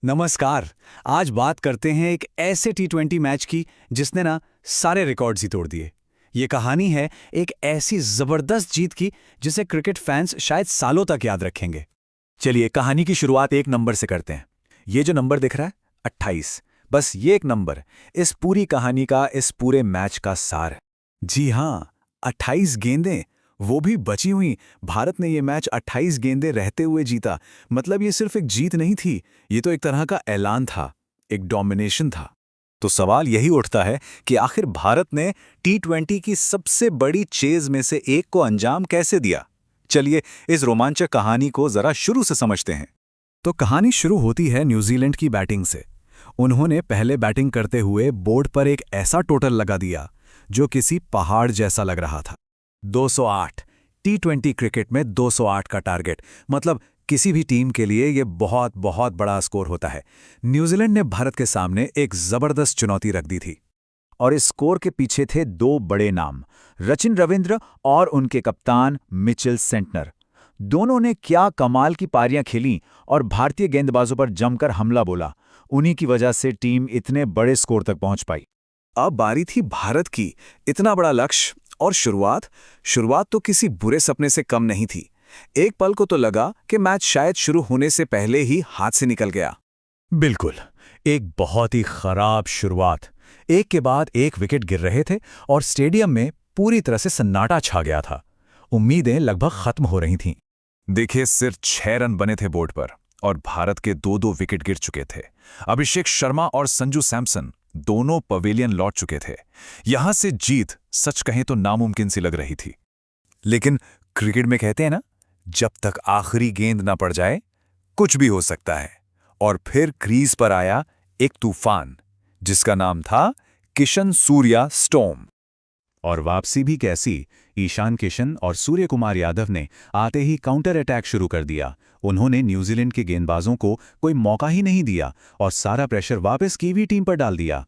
नमस्कार। आज बात करते हैं एक ऐसे टी20 मैच की जिसने ना सारे रिकॉर्ड्स ही तोड़ दिए। ये कहानी है एक ऐसी जबरदस्त जीत की जिसे क्रिकेट फैंस शायद सालों तक याद रखेंगे। चलिए कहानी की शुरुआत एक नंबर से करते हैं। ये जो नंबर दिख रहा है 28, बस ये एक नंबर इस पूरी कहानी का, इस पूरे मैच का सार है। जी हाँ, 28 गेंदें, वो भी बची हुई। भारत ने ये मैच 28 गेंदें रहते हुए जीता। मतलब ये सिर्फ एक जीत नहीं थी, ये तो एक तरह का ऐलान था, एक डोमिनेशन था। तो सवाल यही उठता है कि आखिर भारत ने टी20 की सबसे बड़ी चेज में से एक को अंजाम कैसे दिया। चलिए इस रोमांचक कहानी को जरा शुरू से समझते हैं। तो कहानी शुरू होती है न्यूजीलैंड की बैटिंग से। उन्होंने पहले बैटिंग करते हुए बोर्ड पर एक ऐसा टोटल लगा दिया जो किसी पहाड़ जैसा लग रहा था। 208। टी20 क्रिकेट में 208 का टारगेट, मतलब किसी भी टीम के लिए ये बहुत बहुत बड़ा स्कोर होता है। न्यूजीलैंड ने भारत के सामने एक जबरदस्त चुनौती रख दी थी और इस स्कोर के पीछे थे दो बड़े नाम, सचिन रविंद्र और उनके कप्तान मिचेल सेंटनर। दोनों ने क्या कमाल की पारियां खेलीं और भारतीय गेंदबाजों पर जमकर हमला बोला। उन्हीं की वजह से टीम इतने बड़े स्कोर तक पहुंच पाई। अब बारी थी भारत की। इतना बड़ा लक्ष्य और शुरुआत तो किसी बुरे सपने से कम नहीं थी। एक पल को तो लगा कि मैच शायद शुरू होने से पहले ही हाथ से निकल गया। बिल्कुल, एक बहुत ही खराब शुरुआत। एक के बाद एक विकेट गिर रहे थे और स्टेडियम में पूरी तरह से सन्नाटा छा गया था। उम्मीदें लगभग खत्म हो रही थीं। देखिए, सिर्फ 6 रन बने थे बोर्ड पर और भारत के दो विकेट गिर चुके थे। अभिषेक शर्मा और संजू सैमसन दोनों पवेलियन लौट चुके थे। यहां से जीत सच कहें तो नामुमकिन सी लग रही थी। लेकिन क्रिकेट में कहते हैं ना, जब तक आखिरी गेंद ना पड़ जाए कुछ भी हो सकता है। और फिर क्रीज पर आया एक तूफान जिसका नाम था किशन सूर्या स्टॉर्म। और वापसी भी कैसी। ईशान किशन और सूर्य कुमार यादव ने आते ही काउंटर अटैक शुरू कर दिया। उन्होंने न्यूजीलैंड के गेंदबाजों को कोई मौका ही नहीं दिया और सारा प्रेशर वापस कीवी टीम पर डाल दिया।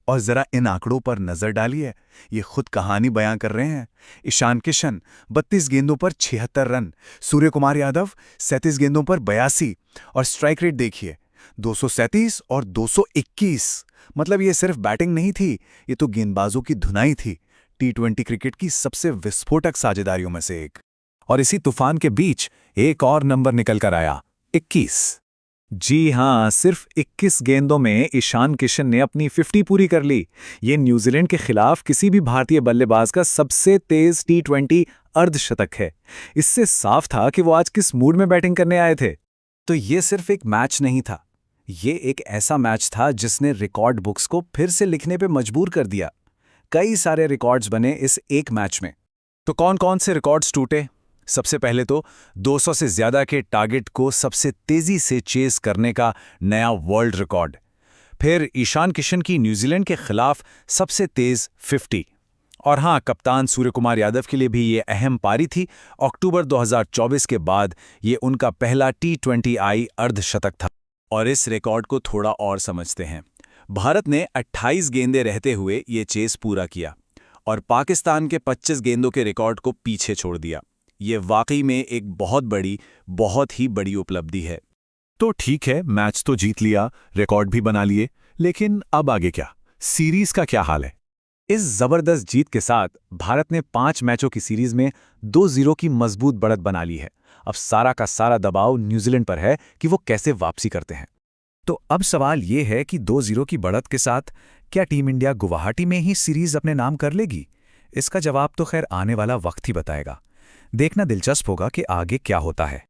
और जरा इन आंकड़ों पर नजर डालिए, ये खुद कहानी बयां कर रहे हैं। ईशान किशन 32 गेंदों पर 76 रन, सूर्य कुमार यादव 37 गेंदों पर 82, और स्ट्राइक रेट देखिए 237 और 221। मतलब ये सिर्फ बैटिंग नहीं थी, ये तो गेंदबाजों की धुनाई थी। टी20 क्रिकेट की सबसे विस्फोटक साझेदारियों में से एक। और इसी तूफान के बीच एक और नंबर निकल कर आया, 21। जी हां, सिर्फ 21 गेंदों में ईशान किशन ने अपनी 50 पूरी कर ली। ये न्यूजीलैंड के खिलाफ किसी भी भारतीय बल्लेबाज का सबसे तेज टी20 अर्धशतक है। इससे साफ था कि वो आज किस मूड में बैटिंग करने आए थे। तो ये सिर्फ एक मैच नहीं था, ये एक ऐसा मैच था जिसने रिकॉर्ड बुक्स को फिर से लिखने पे मजबूर कर दिया। कई सारे रिकॉर्ड्स बने इस एक मैच में। तो कौन कौन से रिकॉर्ड्स टूटे? सबसे पहले तो 200 से ज्यादा के टारगेट को सबसे तेजी से चेस करने का नया वर्ल्ड रिकॉर्ड। फिर ईशान किशन की न्यूजीलैंड के खिलाफ सबसे तेज 50। और हां, कप्तान सूर्य कुमार यादव के लिए भी ये अहम पारी थी। अक्टूबर 2024 के बाद ये उनका पहला टी20 अर्धशतक था। और इस रिकॉर्ड को थोड़ा और समझते हैं। भारत ने 28 गेंदें रहते हुए ये चेस पूरा किया और पाकिस्तान के 25 गेंदों के रिकॉर्ड को पीछे छोड़ दिया। ये वाकई में एक बहुत ही बड़ी उपलब्धि है। तो ठीक है, मैच तो जीत लिया, रिकॉर्ड भी बना लिए, लेकिन अब आगे क्या? सीरीज का क्या हाल है? इस जबरदस्त जीत के साथ भारत ने 5 मैचों की सीरीज में 2-0 की मजबूत बढ़त बना ली है। अब सारा का सारा दबाव न्यूजीलैंड पर है कि वो कैसे वापसी करते हैं। तो अब सवाल ये है कि 2-0 की बढ़त के साथ क्या टीम इंडिया गुवाहाटी में ही सीरीज अपने नाम कर लेगी? इसका जवाब तो खैर आने वाला वक्त ही बताएगा। देखना दिलचस्प होगा कि आगे क्या होता है।